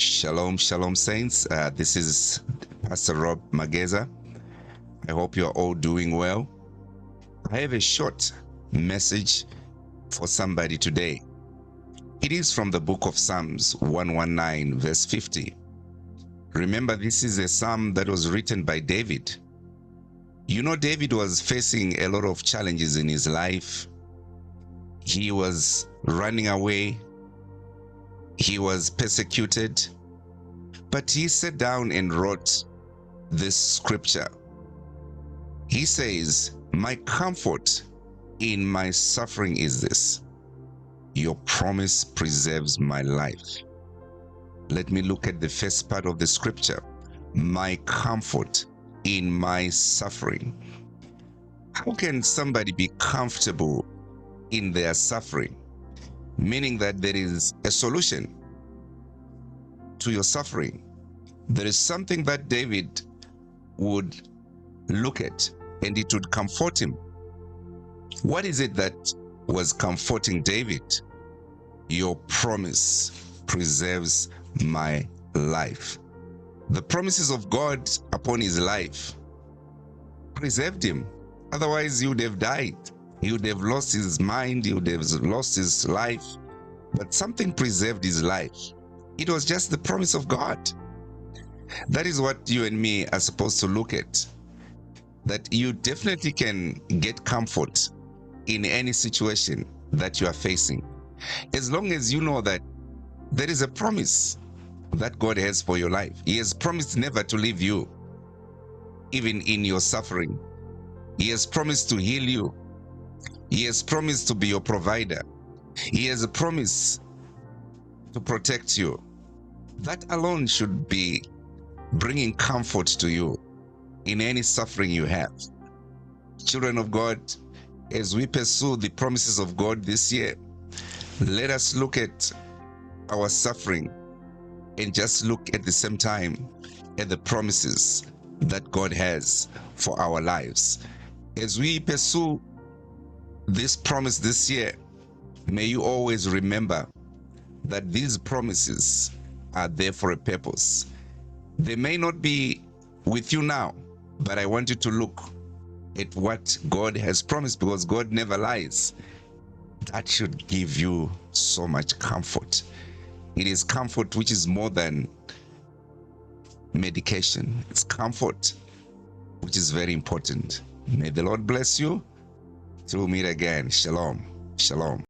Shalom, shalom, saints. This is Pastor Rob Mageza. I hope you are all doing well. I have a short message for somebody today. It is from the book of Psalms 119, verse 50. Remember, this is a psalm that was written by David. You know, David was facing a lot of challenges in his life. He was running away. He was persecuted, but he sat down and wrote this scripture. He says, "My comfort in my suffering is this: your promise preserves my life." Let me look at the first part of the scripture. My comfort in my suffering. How can somebody be comfortable in their suffering? Meaning that there is a solution to your suffering. There is something that David would look at and it would comfort him. What is it that was comforting David? Your promise preserves my life. The promises of God upon his life preserved him. Otherwise, he would have died. He would have lost his mind. He would have lost his life. But something preserved his life. It was just the promise of God. That is what you and me are supposed to look at. That you definitely can get comfort in any situation that you are facing, as long as you know that there is a promise that God has for your life. He has promised never to leave you, even in your suffering. He has promised to heal you. He has promised to be your provider. He has a promise to protect you. That alone should be bringing comfort to you in any suffering you have. Children of God, as we pursue the promises of God this year, let us look at our suffering and just look at the same time at the promises that God has for our lives. As we pursue this promise this year, may you always remember that these promises are there for a purpose. They may not be with you now, but I want you to look at what God has promised, because God never lies. That should give you so much comfort. It is comfort which is more than medication. It's comfort which is very important. May the Lord bless you. Till we meet again. Shalom. Shalom.